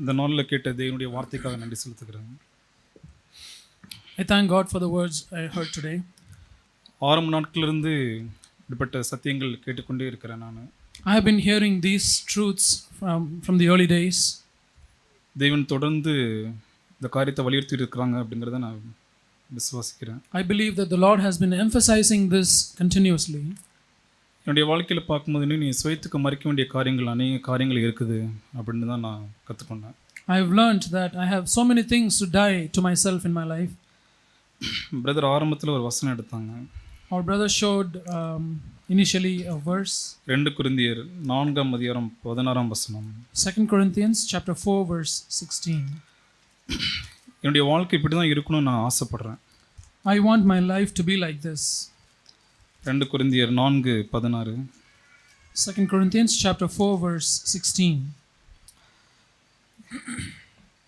இந்த நாளில் கேட்ட தேவனுடைய வார்த்தைக்காக நன்றி செலுத்துகிறேன். I thank God for the words I heard today. ஆரம்ப நாட்களிலிருந்து இப்படிப்பட்ட சத்தியங்கள் கேட்டுக்கொண்டே இருக்கிறேன். நான் I have been hearing these truths from the early days. தேவன் தொடர்ந்து இந்த காரியத்தை வலியுறுத்தி இருக்கிறாங்க அப்படிங்கிறத நான் விசுவாசிக்கிறேன். I believe that the Lord has been emphasizing this continuously. என்னுடைய வாழ்க்கையில் பார்க்கும்போது நீ சுயத்துக்கு மறைக்க வேண்டிய காரியங்கள் அநேக காரியங்கள் இருக்குது அப்படின்னு தான் நான் கற்றுக்கொண்டேன். I have learned that I have so many things to die to myself in my life. Brother ஆரம்பத்தில் ஒரு வசனம் எடுத்தாங்க. Our brother showed initially a verse. 2 கொரிந்தியர் 4:16 2 Corinthians chapter 4 verse 16. என்னுடைய வாழ்க்கை இப்படி தான் இருக்கணும்னு நான் ஆசைப்படுறேன். I want my life to be like this. 2 கொரிந்தியர் 4:16. 2 Corinthians chapter 4 verse 16.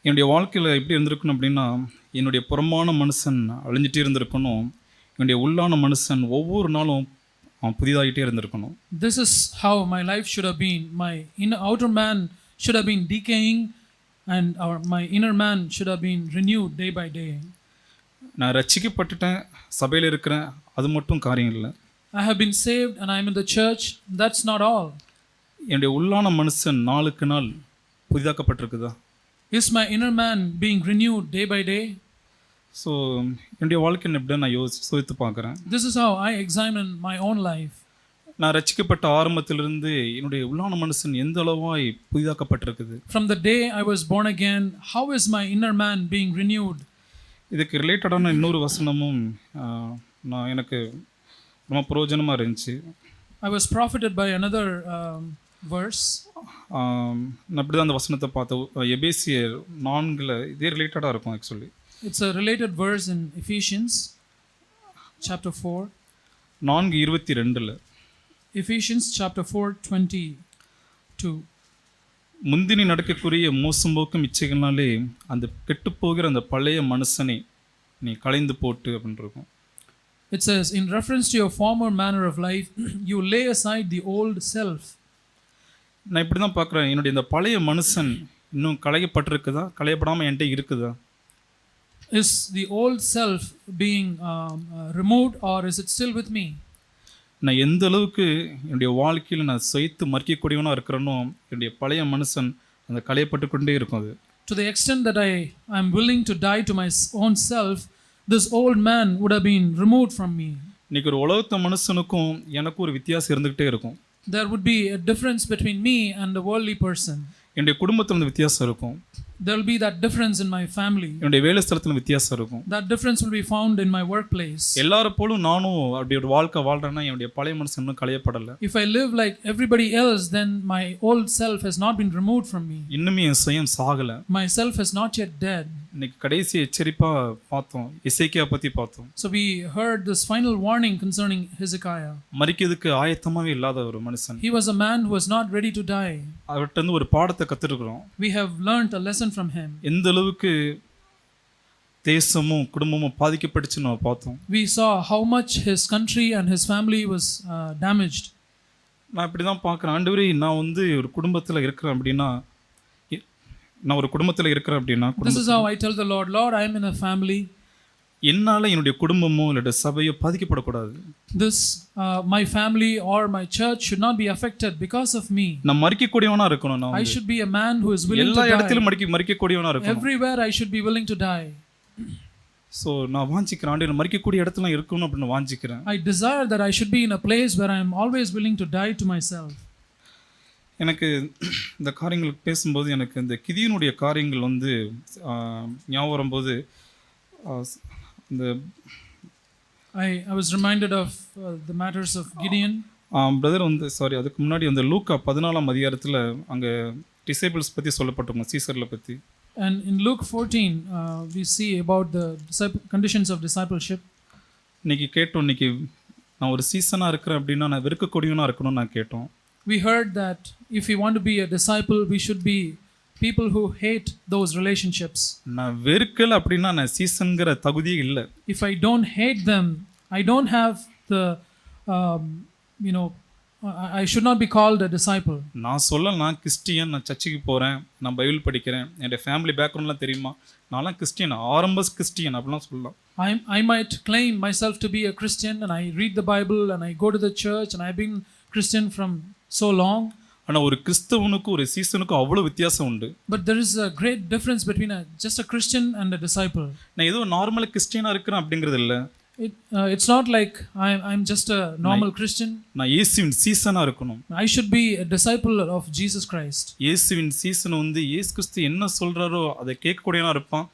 என்னுடைய வாழ்க்கையில் எப்படி இருந்திருக்கணும் அப்படின்னா, என்னுடைய புறமான மனுஷன் அழிஞ்சிட்டே இருந்திருக்கணும், என்னுடைய உள்ளான மனுஷன் ஒவ்வொரு நாளும் புதிதாகிட்டே இருந்திருக்கணும். This is how my life should have been. My outer man should have been decaying and my inner man should have been renewed day by day. நான் ரட்சிக்கப்பட்டுட்டேன், சபையில் இருக்கிறேன், அது மட்டும் காரியம் இல்லை. I have been saved and I am in the church. That's not all. என்னுடைய உள்ளான மனுஷன் நாளுக்கு நாள் புதிதாக்கப்பட்டிருக்குதா? Is my inner man being renewed day by day? So என்னுடைய வாழ்க்கை எப்படி நான் யோசித்து பார்க்குறேன். This is how I examine my own life. நான் ரட்சிக்கப்பட்ட ஆரம்பத்திலிருந்து என்னுடைய உள்ளான மனுஷன் எந்த அளவாய் புதிதாக்கப்பட்டிருக்குது. From the day I was born again, how is my inner man being renewed? இதுக்கு ரிலேட்டடான இன்னொரு வசனமும் எனக்கு ரொம்ப பிரயோஜனமாக இருந்துச்சு. I was profited by another verse. நான் அப்படி தான் அந்த வசனத்தை பார்த்தேன். எபேசியர் 4 இதே ரிலேட்டடாக இருக்கும். Actually it's a related verse in Ephesians chapter 4. 4:22. Ephesians chapter 4:22. முந்தினி நடக்கக்கூடிய மோசம் போக்கும் இச்சைகள்னாலே அந்த கெட்டுப்போகிற அந்த பழைய மனுஷனை நீ களைந்து போட்டு அப்படின்னு இருக்கும். It says, in reference to your former manner of life, you lay aside the old self. நான் இப்படி தான் பார்க்குறேன். என்னுடைய இந்த பழைய மனுஷன் இன்னும் களையப்பட்டிருக்குதா, களையப்படாமல் என்கிட்ட இருக்குதா? Is the old self being removed or is it still with me? நான் எந்த அளவுக்கு என்னுடைய வாழ்க்கையில் நான் சுயத்து மறிக்கக்கூடியவனாக இருக்கிறேனோ, என்னுடைய பழைய மனுஷன் அந்த களையப்பட்டு கொண்டே இருக்கும். அது to the extent that I am willing to die to my own self, this old man would have been removed from me. இன்னைக்கு ஒரு உலகத்த மனுஷனுக்கும் எனக்கும் ஒரு வித்தியாசம் இருந்துகிட்டே இருக்கும். There would be a difference between me and the worldly person. என்னுடைய குடும்பத்தில் வந்து வித்தியாசம் இருக்கும். There will be that difference in my family. என்னுடைய வேலை ஸ்தலத்தில் வித்தியாசம் இருக்கும். That difference will be found in my workplace. எல்லாரும் போலும் நானும் அப்படி ஒரு வாழ்க்கை வாழ்றேன்னா என்னுடைய பழைய மனுஷன் இன்னும் களையப்படலை. If I live like everybody else, then my old self has not been removed from me. இன்னுமே என் சுயம் சாகலை. My self has not yet dead. இன்னைக்கு கடைசி எச்சரிப்பா பார்த்தோம், எசேக்கியா பற்றி பார்த்தோம். So we heard this final warning concerning Hezekiah. மரிக்கிறதுக்கு ஆயத்தமாகவே இல்லாத ஒரு மனுஷன். He was a man who was not ready to die. அவர்கிட்ட இருந்து ஒரு பாடத்தை கற்றுருக்குறோம். We have learned a lesson from him. எந்த அளவுக்கு தேசமும் குடும்பமும் பாதிக்கப்பட்டுச்சு நம்ம பார்த்தோம். We saw how much his country and his family was damaged. நான் இப்படி தான் பார்க்குறேன். ஆண்டவரே, நான் வந்து ஒரு குடும்பத்தில் இருக்கிறேன் அப்படின்னா, This is how I tell the Lord, Lord, I am in a family. என்னால் என்னுடைய குடும்பமோ இல்லை சபையோ பாதிக்கப்படக்கூடாது. This my family or my church should not be affected because of me. நான் மரிக்கக்கூடியவனா இருக்கணும். I should be a man who is willing to die. எல்லா இடத்திலும் மரிக்கக்கூடியவனா இருக்கணும். Everywhere I should be willing to die. So நான் வாஞ்சிக்கிறேன், ஆண்டவரே மரிக்கக்கூடிய இடத்துல இருக்கணும் அப்படின்னு வாஞ்சிக்கிறேன். I desire that I should be in a place where I am always willing to die to myself. எனக்கு இந்த காரியங்கள் பேசும்போது எனக்கு இந்த கிதியோனுடைய காரியங்கள் வந்து ஞாபகம் வரும்போது இந்த I was reminded of the matters of Gideon. Brother வந்து அதுக்கு முன்னாடி அந்த லூக்கா 14ஆம் அதிகாரத்தில் அங்கே டிசைபிள்ஸ் பற்றி சொல்லப்பட்டிருக்கோம், சீசரில் பற்றி. And in Luke 14 we see about the conditions of discipleship. இன்னைக்கு கேட்டோம், இன்னைக்கு நான் ஒரு சீசனாக இருக்கிறேன் அப்படின்னா நான் வெறுக்கக்கூடியவனாக இருக்கணும்னு நான் கேட்டோம். We heard that if we want to be a disciple, we should be people who hate those relationships. நான் வெறுக்கல அப்படின்னா நான் சீசன்ங்கிற தகுதியே இல்லை. If I don't hate them, I don't have the I should not be called a disciple. நான் சொல்லலாம் நான் Christian, நான் சர்ச்சுக்கு போகிறேன், நான் பைபிள் படிக்கிறேன், என்னுடைய ஃபேமிலி பேக்ரவுண்ட்லாம் தெரியுமா, நான்லாம் கிறிஸ்டியன், ஆரம்ப கிறிஸ்டியன் அப்படிலாம் சொல்லலாம். I might claim myself to be a Christian and I read the Bible and I go to the church and I've been Christian from so long. ஆனால் ஒரு கிறிஸ்தவனுக்கும் ஒரு சீசனுக்கும் அவ்வளோ வித்தியாசம் உண்டு. But there is a great difference between just a Christian and a disciple. நான் ஏதோ நார்மலாக கிறிஸ்டியனாக இருக்கிறேன் அப்படிங்கிறது இல்லை. It's not like I'm just a normal Christian. நான் இயேசுவின் சீசனாக இருக்கணும். I should be a disciple of Jesus Christ. இயேசுவின் சீசன் வந்து இயேசு கிறிஸ்து என்ன சொல்கிறாரோ அதை கேட்கக்கூடியவனாக இருப்பான்,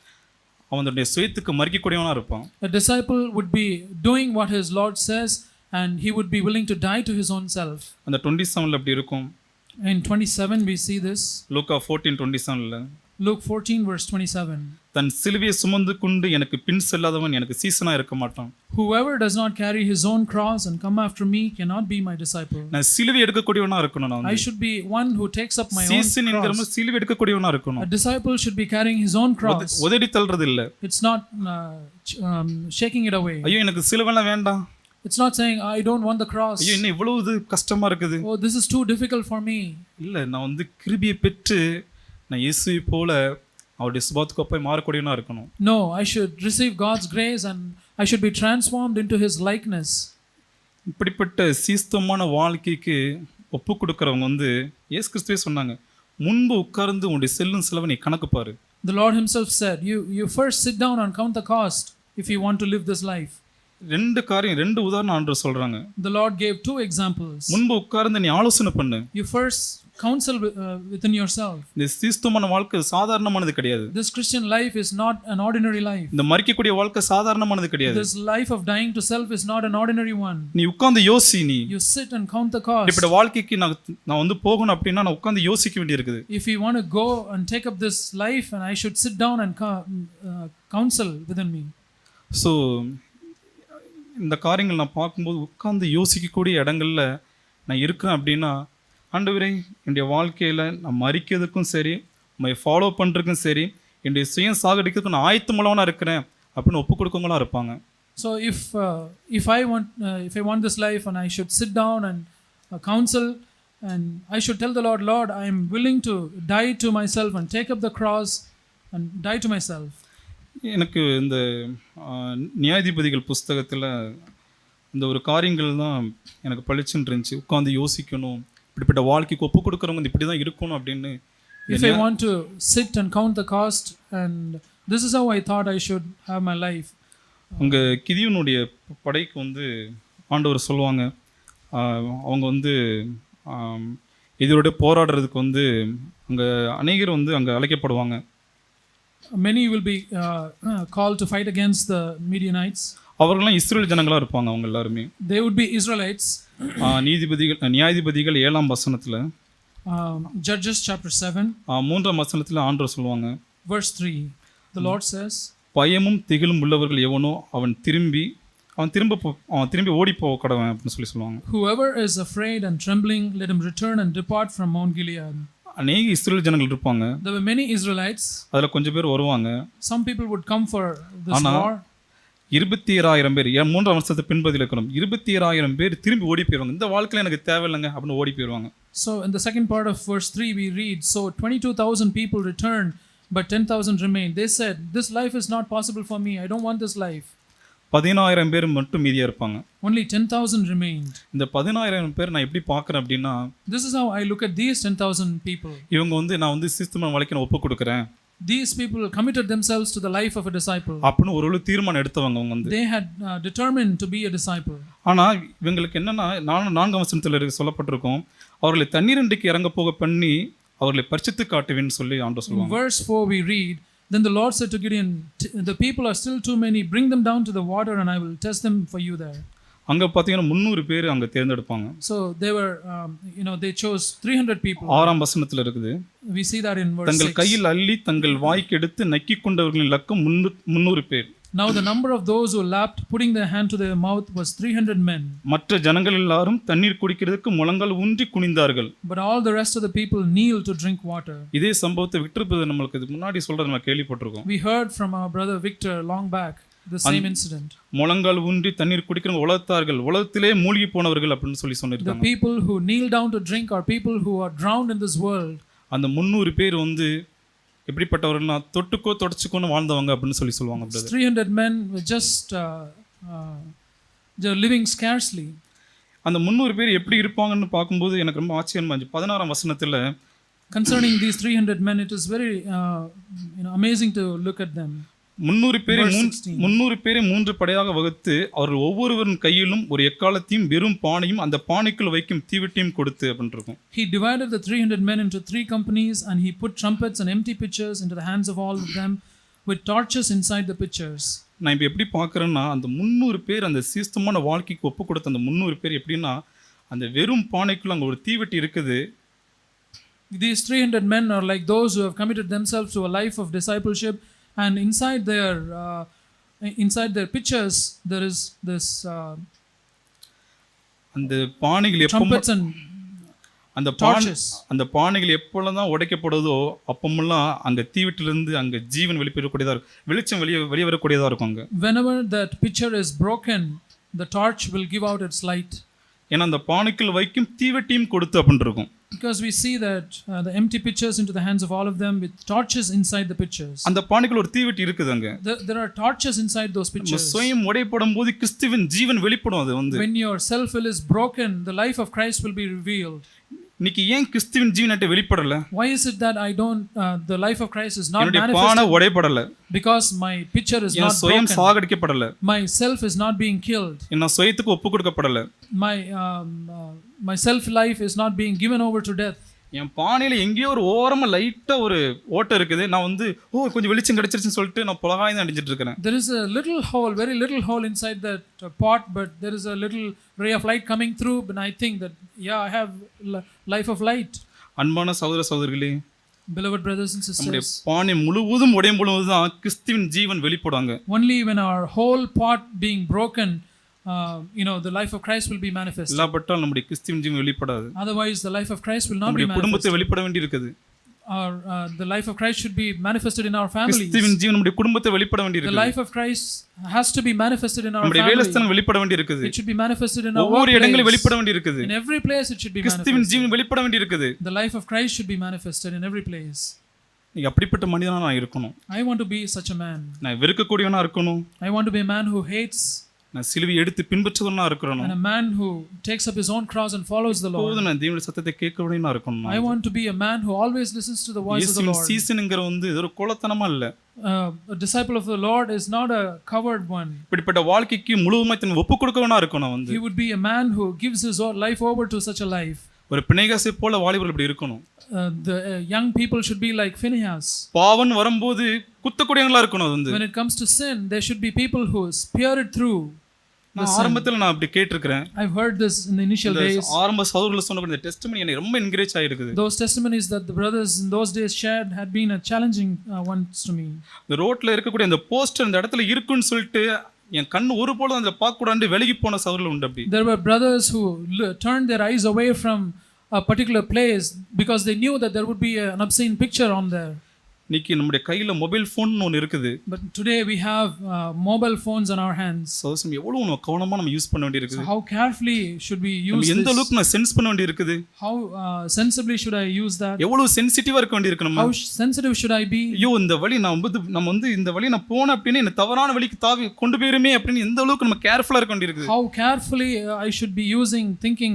அவனுடைய சுயத்துக்கு மறிக்கக்கூடியவனாக இருப்பான். A disciple would be doing what his Lord says and he would be willing to die to his own self. அந்த 27 அப்படி இருக்கும். In 27 we see this. Luca 14:27. Luke 14 verse 27. தன் சிலுவையை சுமந்து கொண்டு எனக்கு பின் செல்லாதவன் எனக்கு சீசனாக இருக்க மாட்டான். Whoever does not carry his own cross and come after me cannot be my disciple. நான் சிலுவை எடுக்கக்கூடியவனாக இருக்கணும். நான் I should be one who takes up my own cross. சீசன் என்கிறவன் சிலுவை எடுக்கக்கூடியவனாக இருக்கணும். A disciple should be carrying his own cross. உதறி தள்ளுறது இல்லை. It's not shaking it away. ஐயோ எனக்கு சிலுவைலாம் வேண்டாம். It's not saying I don't want the cross. ஐயோ என்ன இவ்வளவு இது கஷ்டமா இருக்குது. Oh, this is too difficult for me. இல்லை, நான் வந்து கிருபையை பெற்று நான் இயேசுவை போல அவருடைய சுபாவத்துக்கு போய் மாறக்கூடியவனாக இருக்கணும். No, I should receive God's grace and I should be transformed into his likeness. இப்படிப்பட்ட சீஸ்தமான வாழ்க்கைக்கு ஒப்பு கொடுக்குறவங்க வந்து இயேசு கிறிஸ்துவே சொன்னாங்க, முன்பு உட்கார்ந்து உன்னுடைய செல்லும் செலவை நீ கணக்கு பாரு. The Lord himself said, you first sit down and count the cost if you want to live this life. ரெண்டு உதாரணம் ஆண்டவர் சொல்றாங்க. The Lord gave two examples. முன்பு உட்கார்ந்து நீ ஆலோசனை பண்ணு. You first counsel within yourself. இந்த சீஸ்தமான வாழ்க்கை சாதாரணமானது கிடையாது. This Christian life is not an ordinary life. இந்த மரிக்கக்கூடிய வாழ்க்கை சாதாரணமானது கிடையாது. This life of dying to self is not an ordinary one. நீ உட்கார்ந்து யோசி. நீ You sit and count the cost. இப்படி வாழ்க்கைக்கு நான் வந்து போகணும் அப்படின்னா நான் உட்கார்ந்து யோசிக்க வேண்டியிருக்குது. If you want to go and take up this life and I should sit down and counsel within me. So இந்த காரியங்கள் நான் பார்க்கும்போது உட்கார்ந்து யோசிக்கக்கூடிய இடங்கள்ல நான் இருக்கிறேன் அப்படின்னா, ஆண்டவரே என்னுடைய வாழ்க்கையில் நான் மறிக்கிறதுக்கும் சரி, உண்மை ஃபாலோ பண்ணுறதுக்கும் சரி, என்னுடைய சுயம் சாகடிக்கிறதுக்கும் நான் ஆயத்தமுள்ளவனாக இருக்கிறேன் அப்படின்னு ஒப்பு கொடுக்கவங்களா இருப்பாங்க. So if I want this life and I should sit down and counsel and I should tell the Lord, I am willing to die to myself and take up the cross and die to myself. எனக்கு இந்த நியாயாதிபதிகள் புஸ்தகத்தில் இந்த ஒரு காரியங்கள் தான் எனக்கு பளிச்சுன்னு இருந்துச்சு. உட்காந்து யோசிக்கணும், இப்படிப்பட்ட வாழ்க்கைக்கு ஒப்பு கொடுக்குறவங்க இப்படி தான் இருக்கணும் அப்படின்னு. If I want to sit and count the cost and this is how I thought I should have my life. அங்கே கிதியோனுடைய படைக்கு வந்து ஆண்டவர் சொல்லுவாங்க, அவங்க வந்து இதோட போராடுறதுக்கு வந்து அங்கே அநேகர் வந்து அங்கே அழைக்கப்படுவாங்க. Many will be called to fight against the Midianites. அவர்கள்லாம் இஸ்ரேல் ஜனங்களா இருப்பாங்க. அவங்க எல்லாருமே they would be Israelites. நியாயாதிபதிகள் 7ஆம் வசனத்துல, Judges chapter 7 3ஆம் வசனத்துல ஆண்டவர் சொல்லுவாங்க, verse 3, the Lord says, பயமும் திகிலும் உள்ளவர்கள் எவனோ அவன் திரும்பி ஓடி போக கடவன் அப்படின்னு சொல்லுவாங்க. whoever is afraid and trembling, let him return and depart from Mount Gilead. அநேக இஸ்ரேல் ஜனங்கள் இருப்பாங்க. There were many Israelites. அதுல கொஞ்சம் பேர் வருவாங்க. Some people would come for this war. 27000 பேர் 3ஆம் வருஷத்து பின்பதில் இருக்கணும். 27000 பேர் திரும்பி ஓடி போயிடுவாங்க. இந்த வாழ்க்கையில் எனக்கு தேவையில்லைங்க அப்படின்னு ஓடி போயிடுவாங்க. So in the second part of verse 3 we read, so 22,000 people returned but 10,000 remained. They said, this life is not possible for me. I don't want this life. 10000 பேர் மட்டும் மீதியா இருப்பாங்க. Only 10,000 remained. இந்த 10000 பேர் நான் எப்படி பார்க்கறேன் அப்படின்னா, this is how I look at these 10,000 people. இவங்க வந்து நான் வந்து சிஸ்டமான வாழ்க்கையை ஒப்பு கொடுக்கிறேன். These people committed themselves to the life of a disciple. அப்பன்னு ஒரு தீர்மானம் எடுத்தவங்க. அவங்க வந்து they had determined to be a disciple. ஆனா இவங்களுக்கு என்னன்னா, 4ஆம் வசனத்துல சொல்லப்பட்டிருக்கும், அவர்களை தண்ணீரண்டைக்கு இறங்க போக பண்ணி அவர்களை பரிசுத்து காட்டுவேன்னு சொல்லி ஆண்டவர் சொல்லுவாங்க. Verse 4 we read, then the Lord said to Gideon, the people are still too many, bring them down to the water and I will test them for you there. அங்க பாத்தீங்கன்னா 300 பேர் அங்க தேர்ந்தெடுப்பாங்க. So they were they chose 300 people. 6ஆம் வசனத்துல இருக்குது. We see that in verse 6. தங்கள் கையில் அள்ளி தங்கள் வாய்க்கு எடுத்து நக்கி கொண்டவர்களின் லக்கம் 300 பேர். Now the number of those who lapped, putting their hand to their mouth, was 300 men. மற்ற ஜனங்கள் எல்லாரும் தண்ணீர் குடிக்கிறதுக்கு முழங்கால் ஊன்றி குனிந்தார்கள். But all the rest of the people kneeled to drink water. இதே சம்பவத்தை விக்டர் பிரதர் நம்மளுக்கு முன்னாடி சொல்றது நம்ம கேள்விப்பட்டிருக்கோம். We heard from our brother Victor long back. the same incident. முழங்கால் ஊன்றி தண்ணீர் குடிக்கிறவங்க உலகத்தார்கள், உலகத்திலே மூழ்கி போனவர்கள் அப்படின்னு சொல்லி The சொன்னிருக்காங்க. people who kneel down to drink are people who are drowned in this world. அந்த 300 பேர் வந்து எப்படிப்பட்டவர்கள்னா தொட்டுக்கோ தொடச்சுக்கோன்னு வாழ்ந்தவங்க அப்படின்னு சொல்லி சொல்லுவாங்க brother. 300 men were just they're living scarcely. அந்த 300 பேர் எப்படி இருப்பாங்கன்னு பார்க்கும்போது எனக்கு ரொம்ப ஆச்சரியமா இருந்துச்சு. 16ஆம் வசனத்துல Concerning these 300 men, it is very amazing to look at them. 300 பேரை 3 படையாக வகுத்து அவர்கள் ஒவ்வொருவரின் கையிலும் ஒரு எக்காலத்தையும் வெறும் பானையும் அந்த பானைக்குள் வைக்கும் தீவெட்டியும் கொடுத்து அப்படின்னு இருக்கும். He divided the 300 men into 3 companies and he put trumpets and empty pitchers into the hands of all of them with torches inside the pitchers. நான் இப்போ எப்படி பார்க்குறேன்னா அந்த 300 பேர் அந்த சீஸ்தமான வாழ்க்கைக்கு ஒப்பு கொடுத்த அந்த 300 பேர் எப்படின்னா அந்த வெறும் பானைக்குள்ள அங்கே ஒரு தீவெட்டி இருக்குது. These 300 men are like those who have committed themselves to a life of discipleship, and inside their pitchers there is this அந்த பானைகள் trumpets and torches. அந்த பானைகள் எப்பொழுதுதான் உடைக்கப்படுதோ அப்பமெல்லாம் அங்கே தீவெட்டிலிருந்து அங்கே ஜீவன் வெளிப்படக்கூடியதாக இருக்கும், வெளிச்சம் வெளியே வரக்கூடியதாக இருக்கும் அங்கே. Whenever that pitcher is broken, the torch will give out its light. ஏன்னா அந்த பானைக்குள் வைக்கும் தீவெட்டியும் கொடுத்து அப்படின்னு இருக்கும். Because we see that the empty pitchers into the hands of all of them with torches inside the pitchers. அந்த பானைக்குள்ள ஒரு தீவெட்டி இருக்குது அங்க. There are torches inside those pitchers. சுயம் உடைபடும்போது கிறிஸ்துவின் ஜீவன் வெளிப்படும். அது வந்து when your self will is broken, the life of Christ will be revealed. இன்னைக்கு ஏன் கிறிஸ்துவின் ஜீவன் வெளிப்படல? Why is it that I don't the life of Christ is not என்னுடைய manifested? பானை உடைபடல. Because my pitcher is not broken. சுயம் சாகடிக்கப்படல. My self is not being killed. நான் சுயத்துக்கு ஒப்பு கொடுக்கப்படல. My self life is not being given over to death. என் பானையில எங்கேயோ ஒரு ஓரமா லைட்டா ஒரு ஓட்டை இருக்குது. நான் வந்து கொஞ்சம் வெளிச்சம் கிடைச்சிருச்சுன்னு சொல்லிட்டு நான் புலகாய் தான் அடிச்சிட்டு இருக்கேன். There is a little hole, very little hole inside that pot, but there is a little ray of light coming through, but I think that I have life of light. அன்பான சகோதர சகோதரிகளே, beloved brothers and sisters, பானை முழுவதும் உடையும் பொழுது தான் கிறிஸ்துவின் ஜீவன் வெளிப்படுவாங்க. Only when our whole pot being broken, the life of Christ will be manifested. இல்லாவிட்டால் நம்முடைய கிறிஸ்துவின் ஜீவன் வெளிப்படாது. Otherwise the life of Christ will not be நம்முடைய manifested. குடும்பத்தை வெளிப்பட வேண்டியிருக்குது. The life of Christ should be manifested in our families. கிறிஸ்துவின் ஜீவன் நம்முடைய குடும்பத்தை வெளிப்பட வேண்டியிருக்குது. The life of Christ has to be manifested in our நம்முடைய family. வேலைஸ்தலம் வெளிப்பட வேண்டியிருக்குது. It should be manifested in our ஒவ்வொரு இடங்களிலும் வெளிப்பட வேண்டியிருக்குது. In every place it should be manifested. கிறிஸ்துவின் ஜீவன் வெளிப்பட வேண்டியிருக்குது. The life of Christ should be manifested in every place. நீ அப்படிப்பட்ட மனிதனா நான் இருக்கணும். I want to be such a man. நான் வெறுக்கக்கூடியவனா இருக்கணும். I want to be a man who hates. நான் சிலுவை எடுத்து பின்பற்றுவனா இருக்கணும். And a man who takes up his own cross and follows the Lord. நான் தேவனுடைய சத்தத்தை கேட்கக்கூடியவனா இருக்கணும். I want to be a man who always listens to the voice of the Lord. சீசன்ங்கற வந்து ஒரு கோலத்தனமா இல்ல. A disciple of the Lord is not a covered one. இப்படிப்பட்ட வாழ்க்கைக்கு முழுமையாக தன்னை ஒப்பு கொடுக்கவனா இருக்கணும் வந்து. He would be a man who gives his life over to such a life. ஒரு பிணைகாசை போல வாலிபர்கள் இப்படி இருக்கணும். The young people should be like Phinehas. பாவம் வரும்போது குத்தக்கூடியவங்களா இருக்கணும் அது வந்து. When it comes to sin, there should be people who spear it through. நான் ஆரம்பத்துல நான் அப்படி கேட்டிருக்கிறேன். I've heard this in the initial days. ஆரம்ப சகோதரர்கள் சொன்ன இந்த டெஸ்டிமனி எனக்கு ரொம்ப என்கரேஜ் ஆயிருக்குது. Those testimonies that the brothers in those days shared had been a challenging ones to me. இந்த ரோட்ல இருக்கக்கூடிய அந்த போஸ்டர் இந்த இடத்துல இருக்குன்னு சொல்லிட்டு என் கண்ணு ஒரு போல அந்த பார்க்க கூடாது விலகி போன சகோதரர்கள் உண்டு அப்படி. There were brothers who turned their eyes away from a particular place because they knew that there would be an obscene picture on there. இன்னைக்கு நம்முடைய கையில மொபைல் ஃபோன் ஒன்னு இருக்குது. But today we have mobile phones on our hands. சோசம் எவ்வளவு கவனமா நம்ம use பண்ண வேண்டியிருக்குது. How carefully should we use this? எந்த அளவுக்கு நான் சென்ஸ் பண்ண வேண்டியிருக்குது. How sensibly should I use that? எவ்வளவு சென்சிட்டிவா இருக்க வேண்டியிருக்கு நம்ம. How sensitive should I be? ஐயோ இந்த வழி நம்ம வந்து இந்த வழி நான் போன அப்படினே என்ன தவறான வழிக்கு தாவி கொண்டு போயிருமே அப்படினு எந்த அளவுக்கு நம்ம கேர்ஃபுல்லா இருக்க வேண்டியிருக்கு. How carefully I should be using, thinking,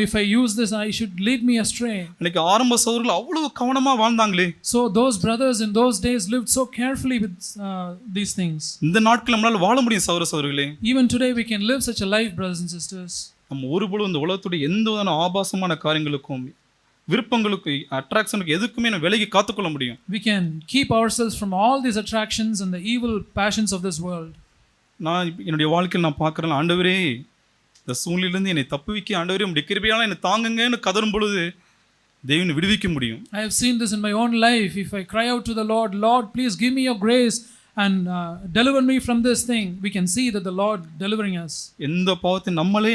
if I use this, I should lead me astray. இன்னைக்கு ஆரம்ப சகோதரர்கள் அவ்வளவு கவனமா வாழ்ந்தாங்களே. So those brothers in those days lived so carefully with these things. இந்த நாட்கள் நம்மளால வாழ முடியும் சகோதர சகோதரிகளே. Even today we can live such a life, brothers and sisters. நம்ம ஒருபோதும் இந்த உலகத்துடைய எந்த விதமான ஆபாசமான காரியங்களுக்கும் விருப்பங்களுக்கு அட்ராக்ஷனுக்கு எதுக்குமே நம்ம விலகி காத்துக்கொள்ள முடியும். We can keep ourselves from all these attractions and the evil passions of this world. நான் என்னுடைய வாழ்க்கையில் நான் பார்க்குறேன், ஆண்டவரே இந்த சூழ்நிலையிலிருந்து என்னை தப்புவிக்க ஆண்டவரே உம்முடைய கிருபையால என்னை தாங்குங்கன்னு கதறும் பொழுது தேவனை விடுவிக்க முடியும். I have seen this in my own life. If I cry out to the Lord, Lord, please give me your grace and deliver me from this thing, we can see that the Lord delivering us. எந்த பாவத்தை நம்மளை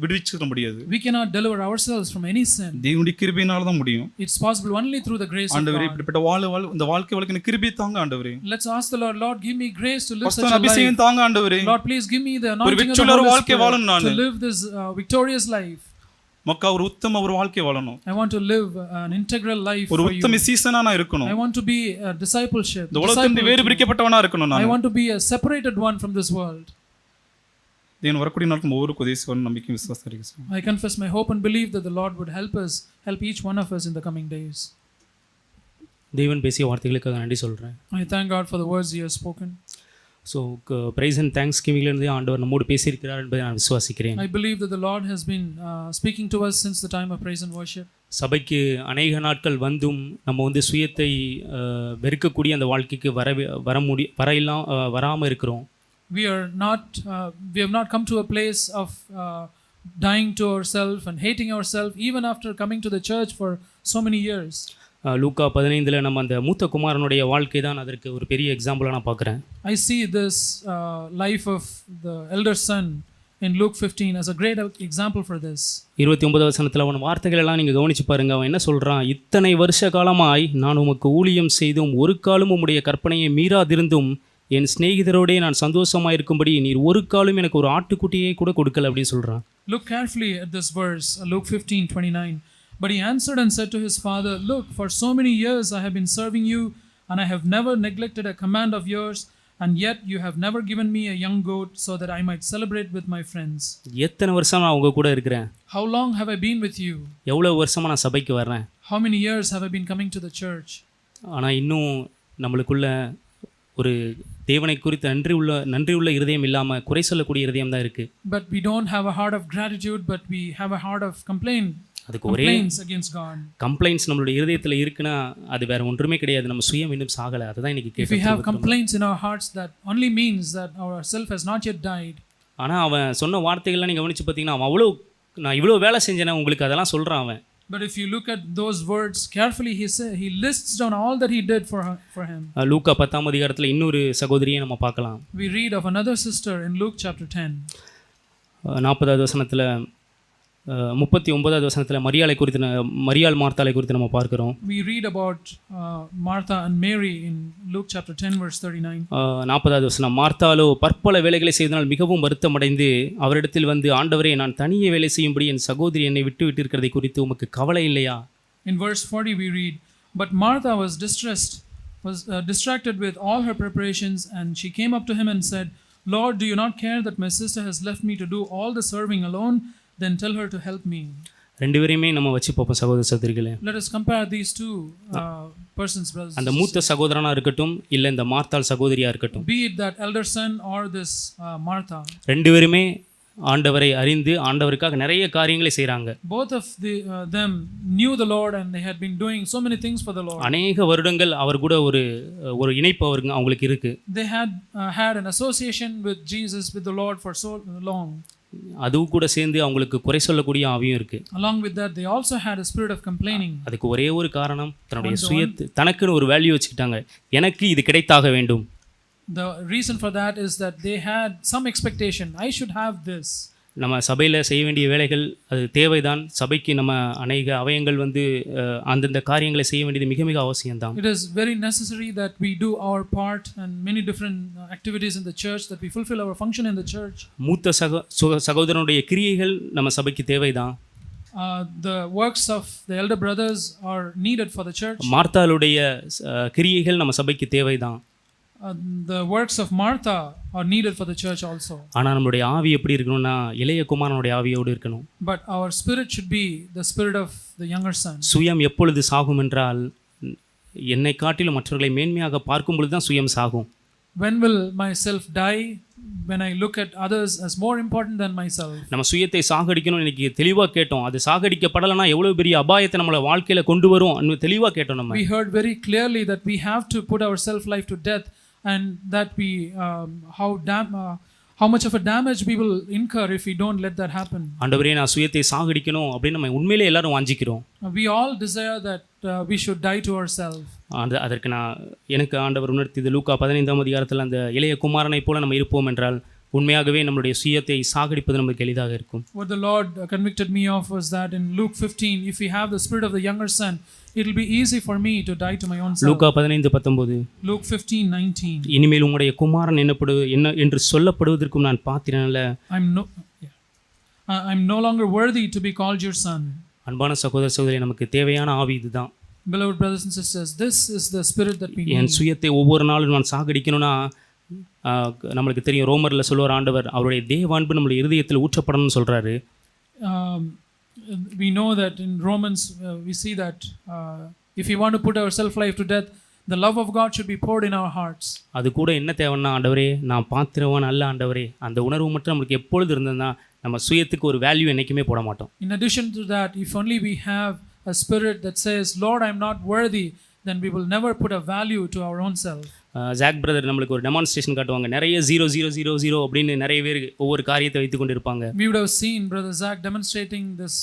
விடுவிச்சுக்க முடியாது. We cannot deliver ourselves from any sin. தேவனுடைய கிருபையினால தான் முடியும். It's possible only through the grace of ஆண்டவரே God. இப்படிப்பட்ட இந்த வாழ்க்கை வாழ்க்கை கிருபை தாங்க ஆண்டவரே. Let's ask the Lord, Lord, give me grace to live such a life. அபிஷேகம் தாங்க ஆண்டவரே. Lord, please give me the anointing of the Holy Spirit to live this victorious life. மக்கா ஒரு உத்தம ஒரு வாழ்க்கை வாழணும். I want to live an integral life for you. ஒரு உத்தம சீசனா நான் இருக்கணும். I want to be a discipleship. இந்த உலகத்திலிருந்து வேறு பிரிக்கப்பட்டவனா இருக்கணும் நான். I want to be a separated one from this world. தேவன் வரக்கூடிய நாளுக்கு ஒவ்வொரு உதவியோட நம்பிக்கை விசுவாசம் இருக்கு. I confess my hope and believe that the Lord would help each one of us in the coming days. தேவன் பேசிய வார்த்தைகளுக்காக நன்றி சொல்றேன். I thank God for the words he has spoken. So praise and thanks கிவிங்லேருந்து ஆண்டவர் நம்மோடு பேசியிருக்கிறார் என்பதை நான் விசுவாசிக்கிறேன். I believe that the Lord has been speaking to us since the time of praise and worship. சபைக்கு அநேக நாட்கள் வந்தும் நம்ம சுயத்தை வெறுக்கக்கூடிய அந்த வாழ்க்கைக்கு வராமல் இருக்கிறோம். We have not come to a place of dying to ourselves and hating ourselves even after coming to the church for so many years. லூக்கா 15 நம்ம அந்த மூத்த குமாரனுடைய வாழ்க்கை தான் அதற்கு ஒரு பெரிய எக்ஸாம்பிளாக நான் பார்க்குறேன். I see this life of the elder son in Luke 15 as a great example for this. 29 வசனத்தில் அவன் வார்த்தைகள் எல்லாம் நீங்கள் கவனிச்சு பாருங்க. அவன் என்ன சொல்கிறான்? இத்தனை வருஷ காலமாய் நான் உமக்கு ஊழியம் செய்தும் ஒரு காலம் உம்முடைய கற்பனையை மீறாதிருந்தும் என் சிநேகிதரோடே நான் சந்தோஷமாக இருக்கும்படி நீர் ஒரு காலம் எனக்கு ஒரு ஆட்டுக்குட்டியை கூட கொடுக்கல அப்படின்னு சொல்கிறான். Look carefully at this verse, Luke 15:29. But he answered and said to his father, Look, for so many years I have been serving you, and I have never neglected a command of yours, and yet you have never given me a young goat so that I might celebrate with my friends. எத்தனை வருஷமா நான் உங்க கூட இருக்கிறேன்? How long have I been with you? எவ்வளவு வருஷமா நான் சபைக்கு வர்றேன்? How many years have I been coming to the church? ஆனா இன்னும் நம்மளுக்குள்ள ஒரு தேவனை குறித்து நன்றியுள்ள இருதயம் இல்லாம குறை சொல்லக்கூடிய இருதயம் தான் இருக்கு. But we don't have a heart of gratitude, but we have a heart of complaint. அதுக்கு ஒரே கம்ப்ளைண்ட்ஸ் நம்மளுடைய இருதயத்தில் இருக்குன்னா அது வேற ஒன்றுமே கிடையாது. நம்ம சுயம் இன்னும் சாகலை. அதுதான் இன்னைக்கு கேட்கிறோம். If we have complaints in our hearts, that only means that our self has not yet died. ஆனா அவன் சொன்ன வார்த்தைகள்லாம் நீங்க கவனிச்சு பார்த்தீங்கன்னா நான் இவ்வளோ வேலை செஞ்சேனே உங்களுக்கு அதெல்லாம் சொல்றான் அவன். But if you look at those words carefully, he lists down all that he did for him. லூக்கா 10 அதிகாரத்தில் இன்னொரு சகோதரியை நம்ம பார்க்கலாம். We read of another sister in Luke chapter 10. 40வது வசனத்தில் 39வது வசனத்தில் மரியாள் மார்த்தாளை குறித்து நம்ம பார்க்கிறோம். We read about Martha and Mary in Luke chapter 10 verse 39. 40வது வசனம், மார்த்தாளோ பற்பல வேலைகளை செய்தனால் மிகவும் வருத்தமடைந்து அவரிடத்தில் வந்து, ஆண்டவரே, நான் தனியே வேலை செய்யும்படி என் சகோதரி என்னை விட்டு இருக்கிறதை குறித்து உமக்கு கவலை இல்லையா? In verse 40 we read, but Martha was distracted with all her preparations, and she came up to him and said, Lord, do you not care that my sister has left me to do all the serving alone? Then tell her to help me. ரெண்டு பேரையுமே நம்ம வச்சு பார்ப்போம் சகோதர சகோதரிகளே. Let us compare these two persons, brothers. அந்த மூத்த சகோதரனா இருக்கட்டும் இல்ல இந்த மார்த்தாள் சகோதரியா இருக்கட்டும், be it that elder son or this Martha, ரெண்டு பேருமே ஆண்டவரை அறிந்து ஆண்டவருக்காக நிறைய காரியங்களை செய்றாங்க. Both of them knew the Lord and they had been doing so many things for the Lord. அநேக வருடங்கள் அவர் கூட ஒரு இணைப்பு அவங்களுக்கு இருக்கு. They had an association with Jesus, with the Lord for so long. அது கூட சேர்ந்து அவங்களுக்கு குறை சொல்லக்கூடிய ஆவியும் இருக்கு. Along with that they also had a spirit of complaining. அதுக்கு ஒரே ஒரு காரணம், தன்னுடைய தனக்குன்னு ஒரு வேல்யூ வச்சுக்கிட்டாங்க. எனக்கு இது கிடைத்தாக வேண்டும். The reason for that is that they had some expectation. I should have this. நம்ம சபையில் செய்ய வேண்டிய வேலைகள் அது தேவைதான். சபைக்கு நம்ம அநேக அவயங்கள் அந்தந்த காரியங்களை செய்ய வேண்டியது மிக மிக அவசியம்தான். It is very necessary that we do our part and many different activities in the church, that we fulfill our function in the church. மூத்த சகோதரனுடைய கிரியைகள் நம்ம சபைக்கு தேவைதான். The works of the elder brothers are needed for the church. மார்த்தாளுடைய கிரியைகள் நம்ம சபைக்கு தேவைதான். The works of Martha are needed for the church also. ஆனா நம்மளுடைய ஆவி எப்படி இருக்கணும்னா இளைய குமாரனுடைய ஆவியோடு இருக்கணும். But our spirit should be the spirit of the younger son. சுயம் எப்பொழுது சாகும் என்றால் என்னை காட்டிலும் மற்றவர்களை மேன்மையாக பார்க்கும் பொழுது தான் சுயம் சாகும். When will myself die? When I look at others as more important than myself. நம்ம சுயத்தை சாகடிக்கணும் இன்னைக்கு தெளிவா கேட்டோம். அது சாகடிக்கப்படலனா எவ்வளவு பெரிய அபாயத்தை நம்மள வாழ்க்கையில கொண்டு வரும் ன்னு தெளிவா கேட்டோம் நம்ம. We heard very clearly that we have to put our self life to death, and that we how much of a damage we will incur if we don't let that happen. ஆண்டவரே நான் சுயத்தை சாகடிக்கணும் அப்படின்னு நம்ம உண்மையிலே எல்லாரும் வாஞ்சிக்கிறோம். We all desire that we should die to ourselves. அதற்கு எனக்கு ஆண்டவர் உணர்த்தியது லூக்கா 15ஆம் அதிகாரத்தில் அந்த இளைய குமாரனை போல நம்ம இருப்போம் என்றால் உண்மையாகவே நம்மளுடைய சுயத்தை சாகடிப்பது நமக்கு எளிதாக இருக்கும். What the Lord convicted me of was that in Luke 15, if we have the spirit of the younger son, it will be easy for me to die to my own self. Luca 15:19. Luke 15:19. இனிமேல் உம்முடைய குமாரன் என்ன என்று சொல்லப்படுவதற்கும் நான் பாத்திரன் அல்ல. I'm no longer worthy to be called your son. அன்பான சகோதர சகோதரி, நமக்கு தேவையான ஆவி இதுதான். Beloved brothers and sisters, this is the spirit that we need. என் சுயத்தை ஒவ்வொரு நாளும் நான் சாகடிக்கணும்னா நம்மளுக்கு தெரியும், ரோமரில் சொல்லுவார் ஆண்டவர் அவருடைய தேவான்பு நம்மளுடைய இருதயத்தில் ஊற்றப்படணும்னு சொல்கிறாரு. We know that in Romans we see that if we want to put our self life to death, the love of God should be poured in our hearts. அது கூட என்ன தேவைன்னா, ஆண்டவரே நான் பாத்திரவான் அல்ல ஆண்டவரே, அந்த உணர்வு மட்டும் நம்மளுக்கு எப்பொழுது இருந்ததுன்னா நம்ம சுயத்துக்கு ஒரு வேல்யூ என்றைக்குமே போட மாட்டோம். In addition to that, if only we have a spirit that says, Lord, I am not worthy, then we will never put a value to our own self. Jack brother நம்மளுக்கு ஒரு demonstration காட்டுவாங்க, நிறைய 0 அப்படின்னு நிறைய பேர் ஒவ்வொரு காரியத்தை வைத்து கொண்டு இருப்பாங்க. We would have seen brother Zach demonstrating this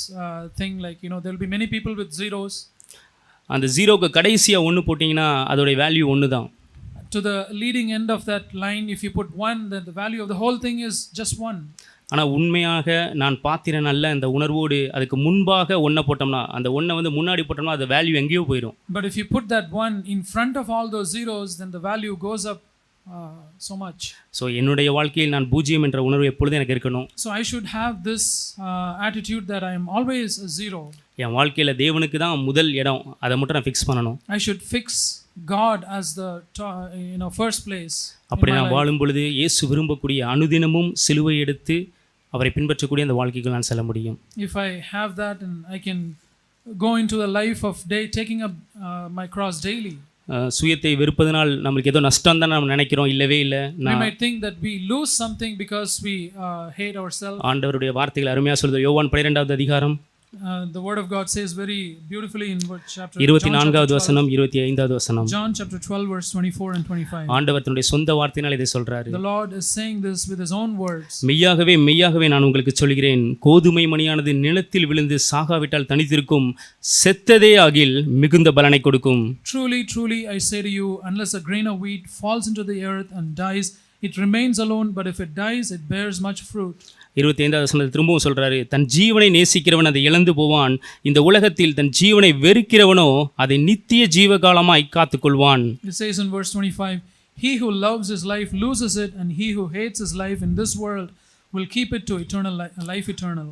thing, like there will be many people with zeros. அந்த ஜீரோக்கு கடைசியா ஒன்று போட்டிங்கன்னா அதோட வேல்யூ ஒன்று தான். To the leading end of that line, if you put 1, then the value of the whole thing is just 1. ஆனால் உண்மையாக நான் பாத்திரன் அல்ல இந்த உணர்வோடு அதுக்கு முன்பாக ஒன்றை போட்டோம்னா, அந்த ஒன்றை வந்து முன்னாடி போட்டோம்னா அது வேல்யூ எங்கேயோ போயிடும். But if you put that 1 in front of all those zeros, then the value goes up so much. So என்னுடைய வாழ்க்கையில் நான் பூஜ்ஜியம் என்ற உணர்வு எப்பொழுதும் எனக்கு இருக்கணும். So I should have this attitude that I am always a zero. என் வாழ்க்கையில் தேவனுக்கு தான் முதல் இடம், அதை மட்டும் நான் ஃபிக்ஸ் பண்ணணும். I should fix God as the first place. அப்படி நான் வாழும் பொழுது இயேசு விரும்பக்கூடிய அனுதினமும் சிலுவை எடுத்து அவரை பின்பற்றக்கூடிய அந்த வாழ்க்கைக்கு நான் செல்ல முடியும். If I have that, and I can go into the life of taking up my cross daily. சுயத்தை வெறுப்பதனால் நமக்கு ஏதோ நஷ்டம் தான் நம்ம நினைக்கிறோம், இல்லவே இல்லை. We might think that we lose something because we hate ourselves. ஆண்டவருடைய வார்த்தைகள் அருமையாக சொல்லுது. யோவான் 12ஆவது அதிகாரம் the word of God says very beautifully in chapter 24வது வசனம் 25வது வசனம். John chapter 12 verse 24 and 25. ஆண்டவர் தன்னுடைய சொந்த வார்த்தையினால் இதை சொல்றாரு. The Lord is saying this with his own words. மெய்யாகவே மெய்யாகவே நான் உங்களுக்கு சொல்கிறேன், கோதுமை மணியானது நிலத்தில் விழுந்து சாகாவிட்டால் தனித்திருக்கும், செத்ததே ஆகில் மிகுந்த பலனை கொடுக்கும். Truly truly I say to you, unless a grain of wheat falls into the earth and dies, it remains alone, but if it dies, it bears much fruit. 25வது வசனத்தில் திரும்பவும் சொல்றாரு, தன் ஜீவனை நேசிக்கிறவன் அதை இழந்து போவான், இந்த உலகத்தில் தன் ஜீவனை வெறுக்கிறவனோ அதை நித்திய ஜீவகாலமாய் காத்துக்கொள்வான். It says in verse 25, he who loves his life loses it, and he who hates his life in this world will keep it to eternal life eternal.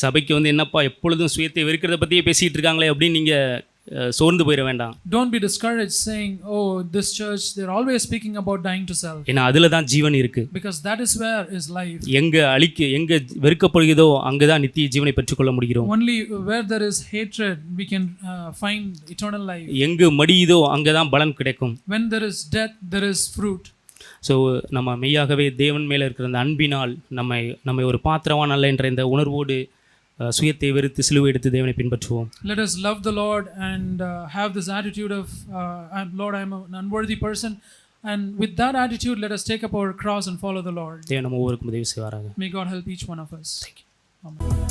சபைக்கு வந்து என்னப்பா எப்பொழுதும் சுயத்தை வெறுக்கிறத பற்றியே பேசிகிட்டு இருக்காங்களே அப்படின்னு நீங்கள் சோர்ந்து போயிட வேண்டாம். Don't be discouraged saying, oh, this church, they're always speaking about dying to self. ஏன்னா அதில் தான் ஜீவன் இருக்கு. Because that is where is life. எங்க வெறுக்கப்படுகிறதோ அங்கே தான் நித்திய ஜீவனை பெற்றுக்கொள்ள முடிகிறோம். Only where there is hatred we can find eternal life. எங்கு மடியுதோ அங்கே தான் பலன் கிடைக்கும். When there is death, there is fruit. So நம்ம மெய்யாகவே தேவன் மேலே இருக்கிற அந்த அன்பினால் நம்மை ஒரு பாத்திரவான் அல்ல என்ற இந்த உணர்வோடு சுயத்தை வெறுத்து சிலுவை எடுத்து தேவனை பின்பற்றுவோம். Let us love the Lord and have this attitude of Lord, I am an unworthy person, and with that attitude let us take up our cross and follow the Lord. தேவன் நம்ம ஒவ்வொருவருக்கும் உதவி செய்வாராக. May God help each one of us. Thank you. Amen.